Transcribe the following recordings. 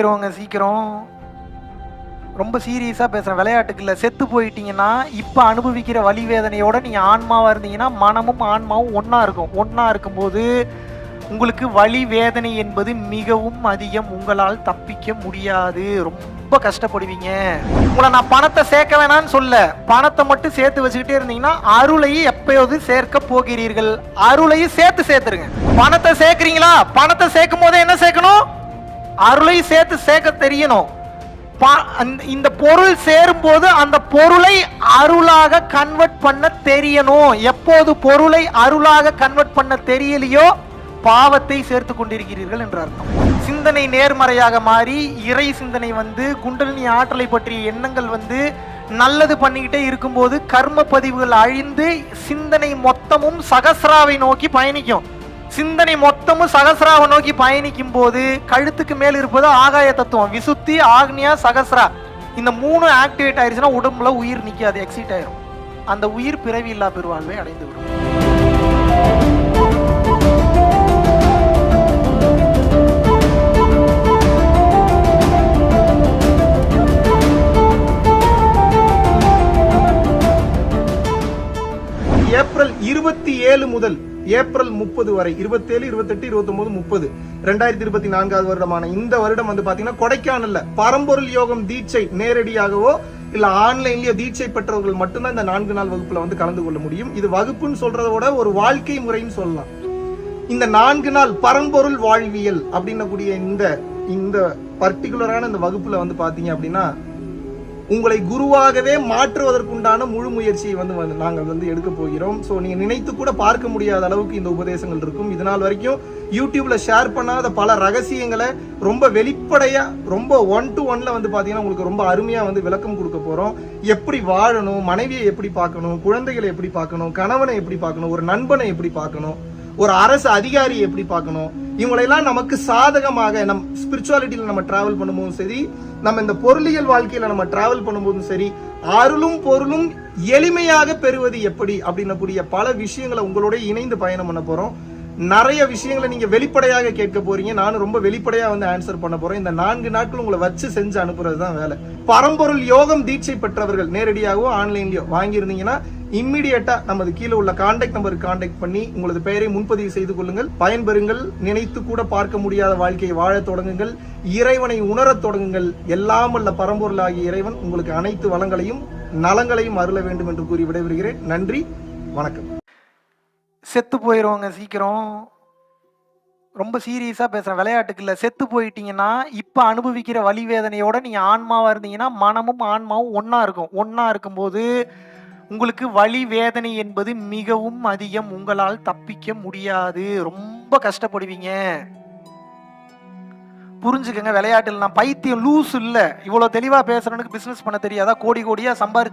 போயிடுவாங்க சீக்கிரம். ரொம்ப சீரியஸாக பேசுகிறேன், விளையாட்டுக்கு இல்லை. செத்து போயிட்டீங்கன்னா இப்போ அனுபவிக்கிற வலி வேதனையோட நீங்கள் ஆன்மாவாக இருந்தீங்கன்னா மனமும் ஆன்மாவும் ஒன்றா இருக்கும். ஒன்றா இருக்கும்போது உங்களுக்கு வலி வேதனை என்பது மிகவும் அதிகம். உங்களால் தப்பிக்க முடியாது, ரொம்ப கஷ்டப்படுவீங்க. உங்களை நான் பணத்தை சேர்க்க வேணான்னு சொல்ல, பணத்தை மட்டும் சேர்த்து வச்சுக்கிட்டே இருந்தீங்கன்னா அருளையும் எப்பயாவது சேர்க்க போகிறீர்கள். அருளையும் சேர்த்துருங்க. பணத்தை சேர்க்குறீங்களா? பணத்தை சேர்க்கும் போது என்ன சேர்க்கணும்? அருளையும் சேர்க்க தெரியணும். இந்த பொருள் சேரும் போது அந்த பொருளை அருளாக கன்வெர்ட் பண்ண தெரியணும். எப்போது பொருளை அருளாக கன்வெர்ட் பண்ண தெரியலையோ பாவத்தை சேர்த்து கொண்டிருக்கிறீர்கள் என்று அர்த்தம். சிந்தனை நேர்மறையாக மாறி இறை சிந்தனை குண்டலினி ஆற்றலை பற்றிய எண்ணங்கள் நல்லது பண்ணிக்கிட்டே இருக்கும்போது கர்ம பதிவுகள் அழிந்து சிந்தனை மொத்தமும் சகஸ்ராவை நோக்கி பயணிக்கும். சிந்தனை மொத்தமும் சகஸ்ராவை நோக்கி பயணிக்கும் போது கழுத்துக்கு மேல் இருப்பது ஆகாய தத்துவம், விசுத்தி, ஆக்னியா, சகஸ்ரா. இந்த 3 ஆக்டிவேட் ஆயிடுச்சுன்னா உடம்புல உயிர் நிற்காது, எக்ஸிட் ஆயிரும். அந்த உயிர் பிறவி இல்லா பெருவாழ்வை அடைந்து விடும். ஏப்ரல் 27 முதல் ஏப்ரல் 30 வரை 27, 28, 29, 30 2024 வருடமான இந்த வருடம் பாத்தீங்கன்னா கொடைக்கானல்ல பரம்பொருள் யோகம் தீட்சை நேரடியாகவோ இல்ல ஆன்லைன்லயோ தீட்சை பெற்றவர்கள் மட்டும்தான் இந்த 4 நாள் வகுப்புல கலந்து கொள்ள முடியும். இது வகுப்புன்னு சொல்றத விட ஒரு வாழ்க்கை முறைன்னு சொல்லலாம். இந்த 4 நாள் பரம்பொருள் வாழ்வியல் அப்படின்னக்கூடிய இந்த பர்டிகுலரான இந்த வகுப்புல பாத்தீங்க அப்படின்னா உங்களை குருவாகவே மாற்றுவதற்குண்டான முழு முயற்சியை நாங்கள் எடுக்க போகிறோம். ஸோ நீங்க நினைத்து கூட பார்க்க முடியாத அளவுக்கு இந்த உபதேசங்கள் இருக்கும். இதனால் வரைக்கும் யூடியூப்ல ஷேர் பண்ணாத பல ரகசியங்களை ரொம்ப வெளிப்படையா, ரொம்ப 1 to 1ல பாத்தீங்கன்னா உங்களுக்கு ரொம்ப அருமையா விளக்கம் கொடுக்க போறோம். எப்படி வாழணும், மனைவியை எப்படி பார்க்கணும், குழந்தைகளை எப்படி பார்க்கணும், கணவனை எப்படி பார்க்கணும், ஒரு நண்பனை எப்படி பார்க்கணும், ஒரு அரசு அதிகாரியை எப்படி பார்க்கணும், இவங்களெல்லாம் நமக்கு சாதகமாக நம் ஸ்பிரிச்சுவாலிட்டியில நம்ம டிராவல் பண்ணும்போதும் சரி, நம்ம இந்த பொருளியல் வாழ்க்கையில நம்ம டிராவல் பண்ணும்போதும் சரி, அருளும் பொருளும் எளிமையாக பெறுவது எப்படி அப்படின்னக்கூடிய பல விஷயங்களை உங்களோட இணைந்து பயணம் பண்ண போறோம். நிறைய விஷயங்களை நீங்க வெளிப்படையாக கேட்க போறீங்க. நானும் ரொம்ப வெளிப்படையா ஆன்சர் பண்ண போறேன். இந்த 4 நாட்கள் உங்களை வச்சு செஞ்சு அனுப்புறதுதான் வேலை. பரம்பொருள் யோகம் தீட்சை பெற்றவர்கள் நேரடியாகவோ ஆன்லைன்லயோ வாங்கியிருந்தீங்கன்னா இம்மிடியேட்டா நமது கீழே உள்ள கான்டாக்ட் நம்பருக்கு கான்டாக்ட் பண்ணி உங்களது பெயரை முன்பதிவு செய்து கொள்ளுங்கள். பயன்பெறுங்கள். நினைத்து கூட பார்க்க முடியாத வாழ்க்கையை வாழ தொடங்குங்கள். இறைவனை உணரத் தொடங்குங்கள். எல்லாம் அல்ல பரம்பொருளாகிய இறைவன் உங்களுக்கு அனைத்து வளங்களையும் நலங்களையும் அருள வேண்டும் என்று கூறி விடைபெறுகிறேன். நன்றி, வணக்கம். செத்து போயிடுவாங்க சீக்கிரம். ரொம்ப சீரியஸாக பேசுகிறேன், விளையாட்டுக்கு இல்லை. செத்து போயிட்டீங்கன்னா இப்போ அனுபவிக்கிற வலி வேதனையோட நீங்கள் ஆன்மாவாக இருந்தீங்கன்னா மனமும் ஆன்மாவும் ஒன்றா இருக்கும். ஒன்றா இருக்கும்போது உங்களுக்கு வலி வேதனை என்பது மிகவும் அதிகம். உங்களால் தப்பிக்க முடியாது, ரொம்ப கஷ்டப்படுவீங்க. புரிஞ்சுக்கங்க. விளையாட்டில் நான் பைத்தியம் லூஸ் இல்லை. இவ்வளோ தெளிவாக பேசுறவனுக்கு பிஸ்னஸ் பண்ண தெரியாதா? கோடி கோடியாக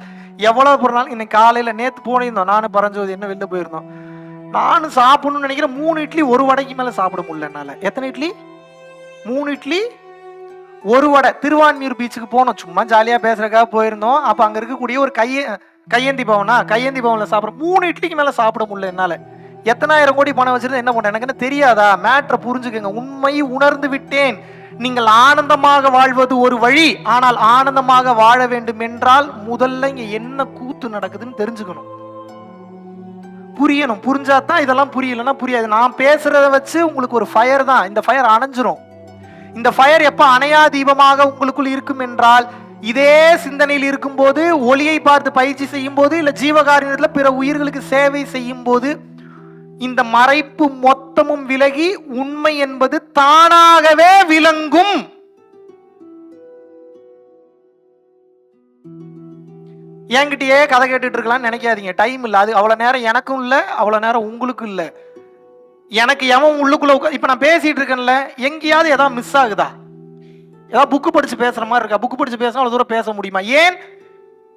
எவ்வளோ போடுறாலும். இன்னைக்கு காலையில் நேற்று போனிருந்தோம், நானும் பரஞ்சோதி என்ன வெளில போயிருந்தோம். நானும் சாப்பிடணும்னு நினைக்கிறேன். 3 இட்லி 1 வடைக்கு மேலே சாப்பிட முடியல என்னால். எத்தனை இட்லி? 3 இட்லி 1 வடை. திருவான்மியூர் பீச்சுக்கு போனோம், சும்மா ஜாலியாக பேசுறதுக்காக போயிருந்தோம். அப்போ அங்கே இருக்கக்கூடிய ஒரு கையேந்தி பவனில் சாப்பிட்றோம். 3 இட்லிக்கு மேலே சாப்பிட முடியல என்னால். எத்தனாயிரம் கோடி பணம் வச்சிருந்தா என்ன பண்ண? எனக்கு என்ன தெரியாதா? மேட்ரை புரிஞ்சுக்கங்க. உண்மையை உணர்ந்து விட்டேன். நீங்கள் ஆனந்தமாக வாழ்வது ஒரு வழி. ஆனால் ஆனந்தமாக வாழ வேண்டும் என்றால் முதல்ல இங்க என்ன கூத்து நடக்குதுன்னு தெரிஞ்சுக்கணும், புரியணும். புரிஞ்சாதான் இதெல்லாம் புரியலன்னா புரியாது. நான் பேசுறத வச்சு உங்களுக்கு ஒரு ஃபயர் தான். இந்த ஃபயர் அணைஞ்சிரும். இந்த ஃபயர் எப்ப அணையா தீபமாக உங்களுக்குள் இருக்கும் என்றால், இதே சிந்தனையில் இருக்கும் போது, ஒளியை பார்த்து பயிற்சி செய்யும் போது, இல்ல ஜீவகாரியத்தில் பிற உயிர்களுக்கு சேவை செய்யும் போது, இந்த மறைப்பு மொத்தமும் விலகி உண்மை என்பது தானாகவே விளங்கும். என்கிட்டயே கதை கேட்டுட்டு இருக்கலாம்னு நினைக்காதீங்க. டைம் இல்லை. அது அவ்வளோ நேரம் எனக்கும் இல்லை, அவ்வளோ நேரம் உங்களுக்கும் இல்லை. எனக்கு எவன் உள்ளுக்குள்ள இப்போ நான் பேசிட்டு இருக்கேன்ல, எங்கேயாவது ஏதாவது மிஸ் ஆகுதா? ஏதாவது புக்கு படிச்சு பேசுற மாதிரி இருக்கா? புக்கு படிச்சு பேசினா அவ்வளோ தூரம் பேச முடியுமா? ஏன்?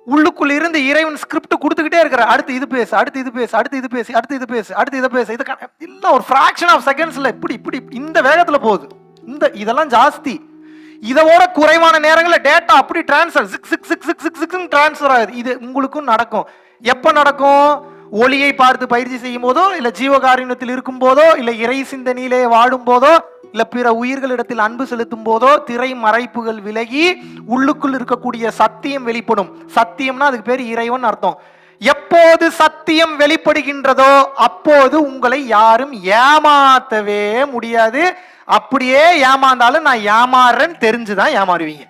உள்ளுக்குள்ள இருந்து இறைவன் ஸ்கிரிப்ட் கொடுத்துக்கிட்டே இருக்கிற. அடுத்து இது பேசு, அடுத்து இது பேசு, அடுத்து இது பேசு, அடுத்து இது பேசு, அடுத்து இதை பேசு. இது இல்லை, ஒரு ஃபிராக்ஷன் ஆஃப் செகண்ட்ஸ்ல இப்படி இப்படி இந்த வேகத்துல போகுது. இதெல்லாம் ஜாஸ்தி. இதோட குறைவான நேரங்களில் டேட்டா அப்படி டிரான்ஸ்ஃபர் டிரான்ஸ்ஃபர் ஆகுது. இது உங்களுக்கும் நடக்கும். எப்ப நடக்கும்? ஒளியை பார்த்து பயிற்சி செய்யும் போதோ, இல்ல ஜீவகாருண்யத்தில் இருக்கும் போதோ, இல்ல இறை சிந்தனையிலே வாடும் போதோ, இல்ல பிற உயிர்களிடத்தில் அன்பு செலுத்தும் போதோ திரை மறைப்புகள் விலகி உள்ளுக்குள் இருக்கக்கூடிய சத்தியம் வெளிப்படும். சத்தியம்னா அதுக்கு பேர் இறைவன் அர்த்தம். எப்போது சத்தியம் வெளிப்படுகின்றதோ அப்போது உங்களை யாரும் ஏமாத்தவே முடியாது. அப்படியே ஏமாந்தாலும் நான் ஏமாறுறேன்னு தெரிஞ்சுதான் ஏமாறுவீங்க.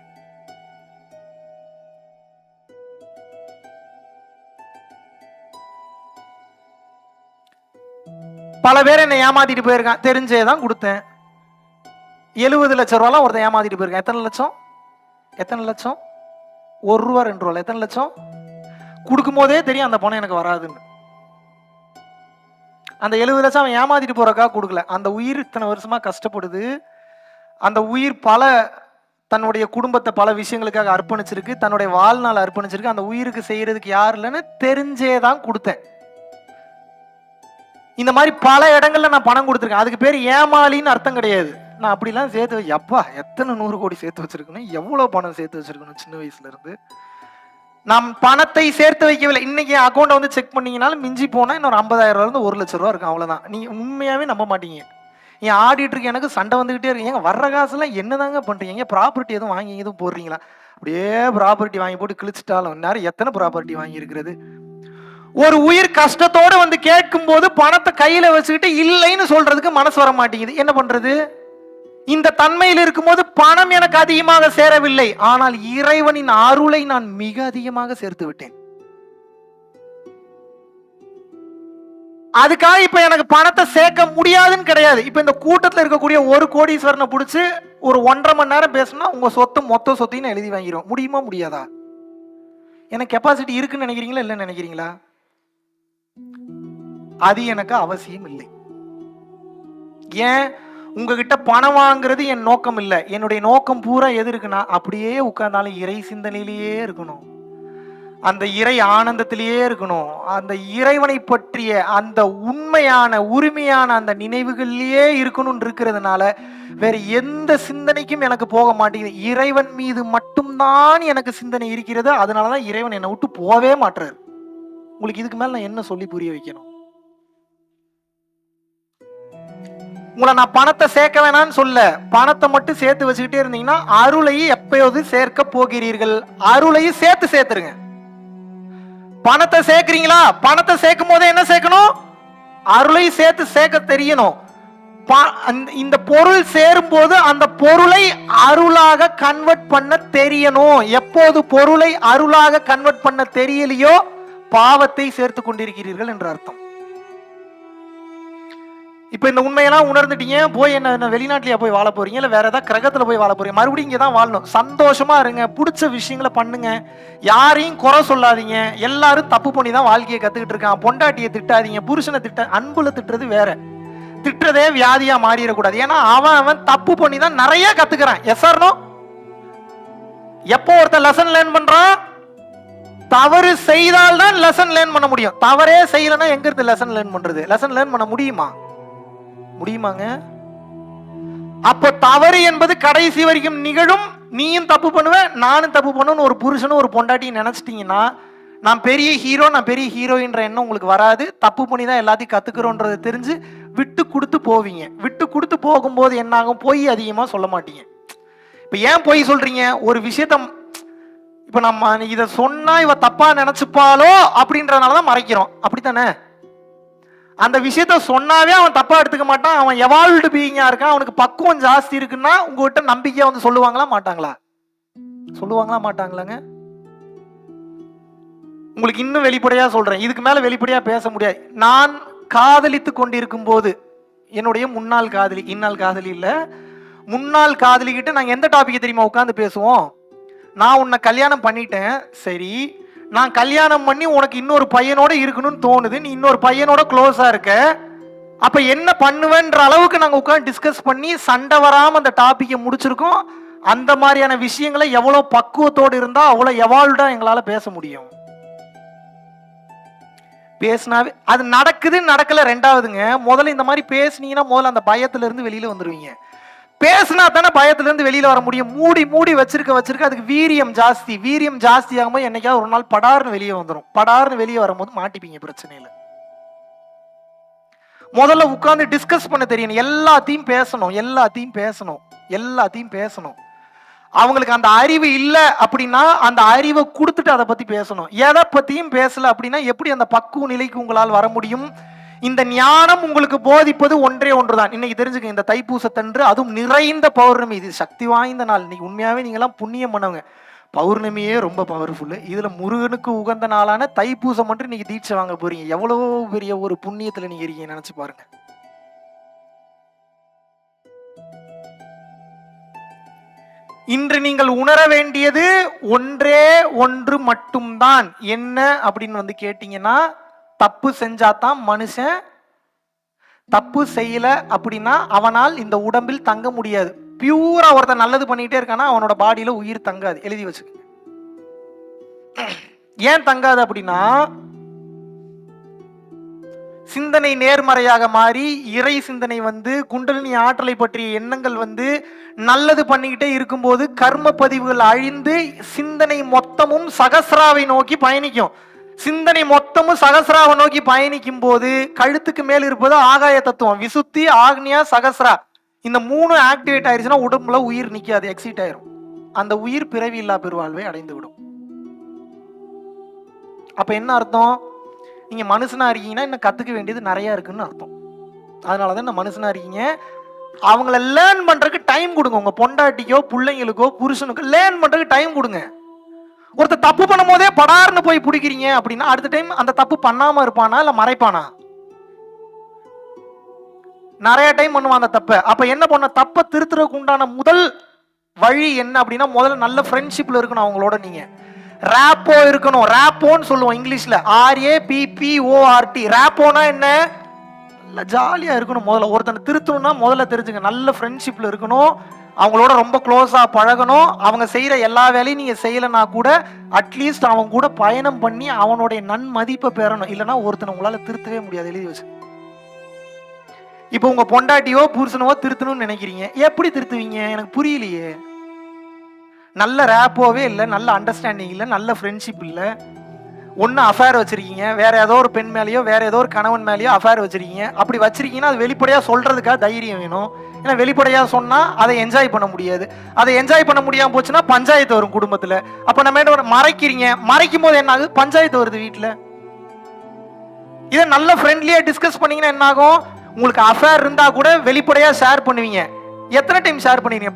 பல பேர் என்னை ஏமாத்திட்டு போயிருக்கான், தெரிஞ்சேதான் கொடுத்தேன். 70 லட்சம் ரூபாலாம் ஒருத்தன் ஏமாத்திட்டு போயிருக்கான். எத்தனை லட்சம்? எத்தனை லட்சம்? 1 ரூபா 2 ரூபா. எத்தனை லட்சம்? கொடுக்கும் போதே தெரியும் அந்த பணம் எனக்கு வராதுன்னு. அந்த 70 லட்சம் அவன் ஏமாத்திட்டு போறக்கா கொடுக்கல. அந்த உயிர் இத்தனை வருஷமா கஷ்டப்படுது. அந்த உயிர் பல தன்னுடைய குடும்பத்தை பல விஷயங்களுக்காக அர்ப்பணிச்சிருக்கு, தன்னுடைய வாழ்நாள் அர்ப்பணிச்சிருக்கு. அந்த உயிருக்கு செய்யறதுக்கு யார் இல்லைன்னு தெரிஞ்சேதான் கொடுத்தேன். இந்த மாதிரி பல இடங்கள்ல நான் பணம் கொடுத்துருக்கேன். அதுக்கு பேர் ஏமாளின்னு அர்த்தம் கிடையாது. நான் அப்படிலாம் சேர்த்து எப்பா எத்தனை 100 கோடி சேர்த்து வச்சிருக்கணும், எவ்வளவு பணம் சேர்த்து வச்சிருக்கணும். சின்ன வயசுல இருந்து நாம் பணத்தை சேர்த்து வைக்கவில்லை. இன்னைக்கு அக்கௌண்ட் வந்து செக் பண்ணீங்கனாலும் மிஞ்சி போனா இன்னொரு 50,000 ரூபாய் இருந்து 1 லட்சம் ரூபா இருக்கும். அவ்வளவுதான். நீங்க உண்மையாவே நம்ப மாட்டீங்க. என் ஆடிட்டருக்கு எனக்கு சண்டை வந்துகிட்டே இருக்கு. ஏங்க வர்ற காசுலாம் என்னதாங்க பண்றீங்க? ப்ராப்பர்ட்டி எதுவும் வாங்கி எதுவும் போடுறீங்களா? அப்படியே ப்ராப்பர்ட்டி வாங்கி போட்டு கிழிச்சிட்டாலும் நேரம் எத்தனை ப்ராப்பர்ட்டி வாங்கி இருக்கிறது. ஒரு உயிர் கஷ்டத்தோடு வந்து கேட்கும் போது பணத்தை கையில வச்சுக்கிட்டு இல்லைன்னு சொல்றதுக்கு மனசு வர மாட்டேங்குது. என்ன பண்றது? இந்த தன்மையில் இருக்கும்போது பணம் எனக்கு அதிகமாக சேரவில்லை, ஆனால் இறைவனின் அருளை நான் மிக அதிகமாக சேர்த்து விட்டேன். அதுக்காக இப்ப எனக்கு பணத்தை சேர்க்க முடியாதுன்னு கிடையாது. இப்ப இந்த கூட்டத்தில் இருக்கக்கூடிய ஒரு கோடீஸ்வரனை பிடிச்சு ஒரு 1.5 மணி நேரம் பேசினா உங்க சொத்து மொத்த சொத்தையும் எழுதி வாங்கிடும். முடியுமா முடியாதா? எனக்கு கெப்பாசிட்டி இருக்குன்னு நினைக்கிறீங்களா இல்லைன்னு நினைக்கிறீங்களா? அது எனக்கு அவசியம் இல்லை. ஏன்? உங்ககிட்ட பணம் வாங்குறது என் நோக்கம் இல்லை. என்னுடைய நோக்கம் பூரா எது இருக்குன்னா அப்படியே உட்கார்ந்தாலும் இறை சிந்தனையிலேயே இருக்கணும், அந்த இறை ஆனந்தத்திலேயே இருக்கணும், அந்த இறைவனை பற்றிய அந்த உண்மையான உரிமையான அந்த நினைவுகளிலேயே இருக்கணும்னு இருக்கிறதுனால வேற எந்த சிந்தனைக்கும் எனக்கு போக மாட்டேங்குது. இறைவன் மீது மட்டும்தான் எனக்கு சிந்தனை இருக்கிறது. அதனாலதான் இறைவன் என்னை விட்டு போவே மாட்டாரு. உங்களுக்கு இதுக்கு மேல நான் என்ன சொல்லி புரிய வைக்கணும்? உங்களை நான் பணத்தை சேர்க்க வேணான்னு சொல்ல, பணத்தை மட்டும் சேர்த்து வச்சுக்கிட்டே இருந்தீங்கன்னா அருளையும் எப்பயாவது சேர்க்க போகிறீர்கள். அருளையும் சேர்த்துருங்க. பணத்தை சேர்க்கிறீங்களா? பணத்தை சேர்க்கும் போதே என்ன சேர்க்கணும்? அருளையும் சேர்க்க தெரியணும். இந்த பொருள் சேரும் போது அந்த பொருளை அருளாக கன்வெர்ட் பண்ண தெரியணும். எப்போது பொருளை அருளாக கன்வெர்ட் பண்ண தெரியலையோ பாவத்தை சேர்த்து கொண்டிருக்கிறீர்கள் என்று அர்த்தம். இப்ப இந்த உண்மையெல்லாம் உணர்ந்துட்டீங்க. போய் என்ன வெளிநாட்டிலேயே போய் வாழ போறீங்க, இல்ல வேற ஏதாவது கிரகத்துல போய் வாழ போறீங்க? மறுபடியும் இங்கதான் வாழணும். சந்தோஷமா இருங்க, பிடிச்ச விஷயங்களை பண்ணுங்க, யாரையும் குறை சொல்லாதீங்க. எல்லாரும் தப்பு பண்ணி தான் வாழ்க்கையை கத்துக்கிட்டு இருக்கான். பொண்டாட்டியை திட்டாதீங்க, புருஷனை அன்புல திட்டுறது வேற. திட்டுறதே வியாதியா மாறிடக்கூடாது. ஏன்னா அவன் தப்பு பண்ணி தான் நிறைய கத்துக்கிறான். S R no? எப்போ ஒருத்தர் லெசன் லேர்ன் பண்றான்? தவறு செய்தால்தான் லெசன் லேர்ன் பண்ண முடியும். தவறே செய்யலன்னா எங்க இருந்து லெசன் லேர்ன் பண்றது? லெசன் லேர்ன் பண்ண முடியுமா? முடியுமாங்க? அப்போ தவறு என்பது கடைசி வரைக்கும் நிகழும். நீயும் தப்பு பண்ணுவ, நானும் தப்பு பண்ணுவேன்னு ஒரு புருஷனும் ஒரு பொண்டாட்டியும் நினைச்சிட்டீங்கன்னா நான் பெரிய ஹீரோ, நான் பெரிய ஹீரோயின்ற எண்ணம் உங்களுக்கு வராது. தப்பு பண்ணி தான் எல்லாத்தையும் கத்துக்கிறோன்றதை தெரிஞ்சு விட்டு கொடுத்து போவீங்க. விட்டு கொடுத்து போகும்போது என்ன ஆகும்? பொய் அதிகமா சொல்ல மாட்டீங்க. இப்ப ஏன் பொய் சொல்றீங்க? ஒரு விஷயத்த இப்ப நம்ம இத சொன்னா இவ தப்பா நினைச்சுப்பாலோ அப்படின்றதுனாலதான் மறைக்கிறோம். அப்படித்தானே? அந்த விஷயத்த சொன்னாவே அவன் தப்பா எடுத்துக்க மாட்டான். அவன் எவால்வ்டு பீயிங்கா இருக்கான், அவனுக்கு பக்குவம் ஜாஸ்தி இருக்குன்னா உங்ககிட்ட நம்பிக்கையா வந்து சொல்லுவாங்களா மாட்டாங்களா? சொல்லுவாங்களா மாட்டாங்களாங்க? உங்களுக்கு இன்னும் வெளிப்படையா சொல்றேன், இதுக்கு மேல வெளிப்படையா பேச முடியாது. நான் காதலித்து கொண்டிருக்கும் போது என்னுடைய முன்னாள் காதலி, இன்னாள் காதலி இல்ல, முன்னாள் காதலி கிட்ட நாங்க எந்த டாபிக் தெரியுமா உட்கார்ந்து பேசுவோம்? நான் உன்னை கல்யாணம் பண்ணிட்டேன், சரி, நான் கல்யாணம் பண்ணி உனக்கு இன்னொரு பையனோட இருக்கணும்னு தோணுது, நீ இன்னொரு பையனோட க்ளோஸா இருக்க, அப்ப என்ன பண்ணுவேன்ற அளவுக்கு நாங்க உட்கார்ந்து டிஸ்கஸ் பண்ணி சண்டை வராம அந்த டாபிக்கை முடிச்சிருக்கோம். அந்த மாதிரியான விஷயங்களை எவ்வளவு பக்குவத்தோடு இருந்தா அவ்வளவு எவால்வ்டா எங்களால பேச முடியும். பேசினாவே அது நடக்குது நடக்கல ரெண்டாவதுங்க. முதல்ல இந்த மாதிரி பேசுனீங்கன்னா முதல்ல அந்த பயத்துல இருந்து வெளியில வந்துருவீங்க. பேசினா தானே பயத்துல இருந்து வெளியில வர முடியும். மூடி மூடி வச்சிருக்க அதுக்கு வீரியம் ஜாஸ்தி. வீரியம் ஜாஸ்தி ஆகும்போது என்னைக்காவது ஒரு நாள் படார்னு வெளியே வந்துடும். படார்னு வெளியே வரும்போது மாட்டிப்பீங்க பிரச்சனையில. முதல்ல உட்கார்ந்து டிஸ்கஸ் பண்ண தெரியணும். எல்லாத்தையும் பேசணும். அவங்களுக்கு அந்த அறிவு இல்லை அப்படின்னா அந்த அறிவை கொடுத்துட்டு அதை பத்தி பேசணும். எதை பத்தியும் பேசல அப்படின்னா எப்படி அந்த பக்குவ நிலைக்கு உங்களால் வர முடியும்? இந்த ஞானம் உங்களுக்கு போதிப்பது ஒன்றே ஒன்றுதான். இன்னைக்கு தெரிஞ்சுக்க, இந்த தைப்பூசத்தன்று, அதுவும் நிறைந்த பௌர்ணமி, இது சக்தி வாய்ந்த நாள். இன்னைக்கு உண்மையாவே நீங்க எல்லாம் புண்ணியம் பண்ணவங்க. பௌர்ணமியே ரொம்ப பவர்ஃபுல்லு. இதுல முருகனுக்கு உகந்த நாளான தைப்பூசம் மட்டும் நீங்க தீட்சை வாங்க போறீங்க. எவ்வளவு பெரிய ஒரு புண்ணியத்துல நீங்க இருக்கீங்க, நினைச்சு பாருங்க. இன்று நீங்கள் உணர வேண்டியது ஒன்றே ஒன்று மட்டும்தான். என்ன அப்படின்னு கேட்டீங்கன்னா, தப்பு செஞ்சாதான் மனுஷன். தப்பு செய்யல அப்படின்னா அவனால் இந்த உடம்பில் தங்க முடியாது. பியூரா ஒருத்தன் நல்லது பண்ணிட்டே இருக்கானா அவனோட பாடியில உயிர் தங்காது. எழுதி வச்சுக்க. ஏன் தங்காது அப்படின்னா, சிந்தனை நேர்மறையாக மாறி இறை சிந்தனை குண்டலினி ஆற்றலை பற்றிய எண்ணங்கள் நல்லது பண்ணிக்கிட்டே இருக்கும்போது கர்ம பதிவுகள் அழிந்து சிந்தனை மொத்தமும் சகஸ்ராவை நோக்கி பயணிக்கும். சிந்தனை மொத்தமும் சகஸ்ராவை நோக்கி பயணிக்கும் போது கழுத்துக்கு மேல் இருப்பது ஆகாய தத்துவம், விசுத்தி, ஆக்னியா, சகஸ்ரா. இந்த 3 ஆக்டிவேட் ஆயிருச்சுன்னா உடம்புல உயிர் நிக்காது, எக்ஸிட் ஆயிரும். அந்த உயிர் பிறவி இல்லா பெருவாழ்வை அடைந்து விடும். அப்ப என்ன அர்த்தம்? நீங்க மனுஷனா இருக்கீங்கன்னா இன்னும் கத்துக்க வேண்டியது நிறைய இருக்குன்னு அர்த்தம். அதனாலதான் இந்த மனுஷனா இருக்கீங்க. அவங்கள லேர்ன் பண்றதுக்கு டைம் கொடுங்க. உங்க பொண்டாட்டிக்கோ பிள்ளைங்களுக்கோ புருஷனுக்கோ லேர்ன் பண்றதுக்கு டைம் கொடுங்க. ஒருத்தர் தப்பு பண்ணும் போதே படார்னு போய் பிடிக்கிறீங்க அப்படின்னா அடுத்த டைம் அந்த தப்பு பண்ணாம இருப்பானா இல்ல மறைப்பானா? நிறைய டைம் பண்ணுவான் அந்த தப்பை. அப்ப என்ன பண்ண, தப்பை திருத்துறதுக்கு உண்டான முதல் வழி என்ன அப்படின்னா, முதல்ல நல்ல ஃப்ரெண்ட்ஷிப்ல இருக்கணும் அவங்களோட. நீங்க ராப்போ இருக்கணும். ராப்போன்னு சொல்லுவோம் இங்கிலீஷ்ல, RAPPORT. ராப்போனா என்ன? நல்ல ஜாலியா இருக்கணும். முதல்ல ஒருத்தனை திருத்தணும்னா முதல்ல தெரிஞ்சுங்க, நல்ல ஃப்ரெண்ட்ஷிப்ல இருக்கணும். அவங்களோட ரொம்ப க்ளோஸா பழகணும். அவங்க செய்யற எல்லா வேலையும் நீங்க செய்யலைன்னா கூட அட்லீஸ்ட் அவங்க கூட பயணம் பண்ணி அவனுடைய நன்மதிப்பை பெறணும். இல்லைன்னா ஒருத்தனை உங்களால திருத்தவே முடியாது. எழுதி வச்சு. இப்போ உங்க பொண்டாட்டியோ புருஷனோ திருத்தணும்னு நினைக்கிறீங்க, எப்படி திருத்துவீங்க? எனக்கு புரியலையே. நல்ல ரேப்போவே இல்லை, நல்ல அண்டர்ஸ்டாண்டிங் இல்லை, நல்ல ஃப்ரெண்ட்ஷிப் இல்லை. ஒன்று அஃபேர் வச்சிருக்கீங்க, வேற ஏதோ ஒரு பெண் மேலேயோ வேற ஏதோ ஒரு கணவன் மேலேயோ அஃபேர் வச்சிருக்கீங்க. அப்படி வச்சிருக்கீங்கன்னா அது வெளிப்படையாக சொல்றதுக்காக தைரியம் வேணும். ஏன்னா வெளிப்படையாக சொன்னால் அதை என்ஜாய் பண்ண முடியாது. அதை என்ஜாய் பண்ண முடியாமல் போச்சுன்னா பஞ்சாயத்து வரும் குடும்பத்தில். அப்போ நம்ம என்ன மறைக்கிறீங்க? மறைக்கும் போது என்ன ஆகுது? பஞ்சாயத்து வருது வீட்டில். இதை நல்ல ஃப்ரெண்ட்லியாக டிஸ்கஸ் பண்ணீங்கன்னா என்ன ஆகும்? உங்களுக்கு அஃபேர் இருந்தா கூட வெளிப்படையா ஷேர் பண்ணுவீங்க. எத்தனை டைம் ஷேர் பண்ணுவீங்க?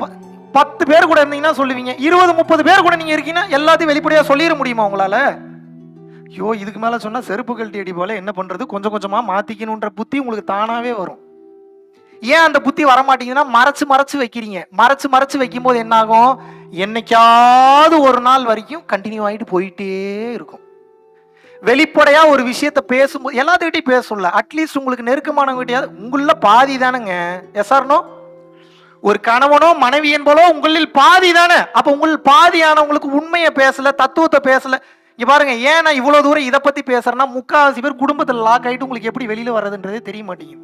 10 பேர் கூட இருந்தீங்கன்னா சொல்லுவீங்க. 20-30 பேர் கூட நீங்க இருக்கீங்கன்னா எல்லாத்தையும் வெளிப்படையா சொல்லிட முடியுமா உங்களால? ஐயோ, இதுக்கு மேல சொன்னா செருப்பு கழட்டி அடி போல, என்ன பண்றது, கொஞ்சம் கொஞ்சமா மாத்திக்கணும்ன்ற புத்தி உங்களுக்கு தானாவே வரும். ஏன் அந்த புத்தி வரமாட்டீங்கன்னா, மறைச்சு வைக்கிறீங்க. மறைச்சு வைக்கும் போது என்ன ஆகும்? என்னைக்காவது ஒரு நாள் வரைக்கும் கண்டினியூ ஆகிட்டு போயிட்டே இருக்கும். வெளிப்படையா ஒரு விஷயத்த பேசும்போது எல்லாத்துக்கிட்டையும் பேசல, அட்லீஸ்ட் உங்களுக்கு நெருக்கமானவங்கிட்டையாவது. உங்கள பாதி தானேங்க. எஸ்ஆர்னோ? ஒரு கணவனோ மனைவி என்பதோ உங்களில் பாதி தானே. அப்ப உங்களில் பாதியானவங்களுக்கு உண்மையை பேசல, தத்துவத்தை பேசல. இங்க பாருங்க, ஏன் நான் இவ்வளவு தூரம் இதை பத்தி பேசுறேன்னா, 3/4 பேர் குடும்பத்தில் லாக் ஆயிட்டு உங்களுக்கு எப்படி வெளியில வர்றதுன்றதே தெரிய மாட்டேங்குது.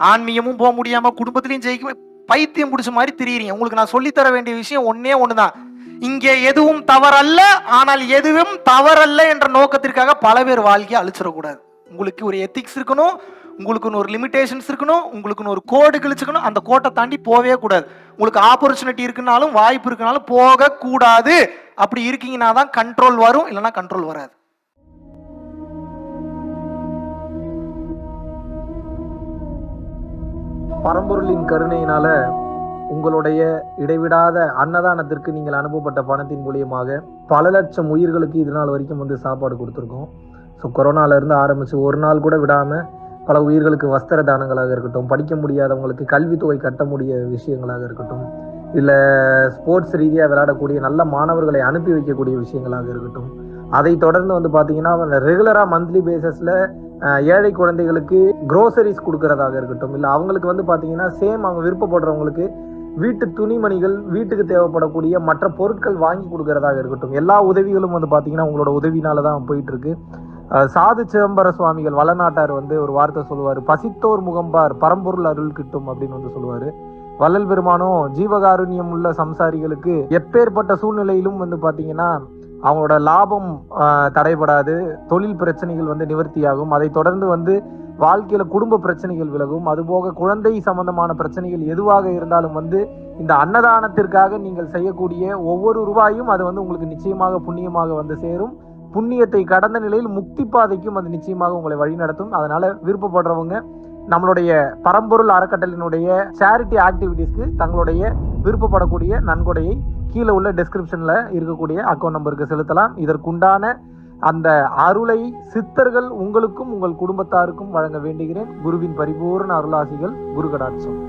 ஆன்மீகமும் போக முடியாம குடும்பத்திலையும் ஜெயிக்க பைத்தியம் பிடிச்ச மாதிரி திரியிறீங்க. உங்களுக்கு நான் சொல்லித்தர வேண்டிய விஷயம் ஒன்னே ஒண்ணுதான். இங்கே எதுவும் தவறல்ல, ஆனால் எதுவும் தவறல்ல என்ற நோக்கத்திற்காக பல பேர் வாழ்க்கையை அழிச்சிடக்கூடாது. உங்களுக்கு ஒரு எத்திக்ஸ் இருக்கணும், உங்களுக்கு ஒரு லிமிடேஷன்ஸ் இருக்கணும், உங்களுக்கு ஒரு கோடு கிழிச்சுக்கணும். அந்த கோட்டை தாண்டி போவே கூடாது. உங்களுக்கு ஆப்பர்ச்சுனிட்டி இருக்குனாலும் வாய்ப்பு இருக்குனாலும் போக கூடாது. அப்படி இருக்கீங்கன்னா தான் கண்ட்ரோல் வரும், இல்லைன்னா கண்ட்ரோல் வராது. பரம்பொருளின் கருணையினால உங்களுடைய இடைவிடாத அன்னதானத்திற்கு நீங்கள் அனுப்பப்பட்ட பணத்தின் மூலியமாக பல லட்சம் உயிர்களுக்கு இது நாள் வரைக்கும் சாப்பாடு கொடுத்துருக்கோம். ஸோ கொரோனாலேருந்து ஆரம்பித்து ஒரு நாள் கூட விடாமல் பல உயிர்களுக்கு வஸ்திர தானங்களாக இருக்கட்டும், படிக்க முடியாதவங்களுக்கு கல்வித்தொகை கட்ட முடிய விஷயங்களாக இருக்கட்டும், இல்லை ஸ்போர்ட்ஸ் ரீதியாக விளையாடக்கூடிய நல்ல மாணவர்களை அனுப்பி வைக்கக்கூடிய விஷயங்களாக இருக்கட்டும், அதை தொடர்ந்து பார்த்தீங்கன்னா ரெகுலராக மந்த்லி பேசிஸில் ஏழை குழந்தைகளுக்கு க்ரோசரிஸ் கொடுக்கறதாக இருக்கட்டும், இல்லை அவங்களுக்கு பார்த்தீங்கன்னா சேம் அவங்க விருப்பப்படுறவங்களுக்கு வீட்டு துணிமணிகள், வீட்டுக்கு தேவைப்படக்கூடிய மற்ற பொருட்கள் வாங்கி கொடுக்கறதாக இருக்கட்டும், எல்லா உதவிகளும் பார்த்தீங்கன்னா உங்களோட உதவினால தான் போயிட்டு இருக்கு. சாது சிதம்பர சுவாமிகள் வளநாட்டார் ஒரு வார்த்தை சொல்லுவார், பசித்தோர் முகம்பார் பரம்பொருள் அருள் கிட்டும் அப்படின்னு சொல்லுவார். வள்ளல் பெருமானும் ஜீவகாருண்யம் உள்ள சம்சாரிகளுக்கு எப்பேற்பட்ட சூழ்நிலையிலும் பார்த்தீங்கன்னா அவங்களோட லாபம் தடைபடாது, தொழில் பிரச்சனைகள் நிவர்த்தியாகும். அதை தொடர்ந்து வாழ்க்கையில குடும்ப பிரச்சனைகள் விலகும். அதுபோக குழந்தை சம்பந்தமான பிரச்சனைகள் எதுவாக இருந்தாலும் இந்த அன்னதானத்திற்காக நீங்கள் செய்யக்கூடிய ஒவ்வொரு ரூபாயும் அது உங்களுக்கு நிச்சயமாக புண்ணியமாக சேரும். புண்ணியத்தை கடந்த நிலையில் முக்தி பாதைக்கும் அது நிச்சயமாக உங்களை வழிநடத்தும். அதனால விருப்பப்படுறவங்க நம்மளுடைய பரம்பொருள் அறக்கட்டளையினுடைய சேரிட்டி ஆக்டிவிட்டீஸ்க்கு தங்களுடைய விருப்பப்படக்கூடிய நன்கொடையை கீழே உள்ள டிஸ்கிரிப்ஷன்ல இருக்கக்கூடிய அக்கௌண்ட் நம்பருக்கு செலுத்தலாம். இதற்குண்டான அந்த அருளை சித்தர்கள் உங்களுக்கும் உங்கள் குடும்பத்தாருக்கும் வழங்க வேண்டுகிறேன். குருவின் பரிபூர்ண அருளாசிகள். குரு கடாட்சம்.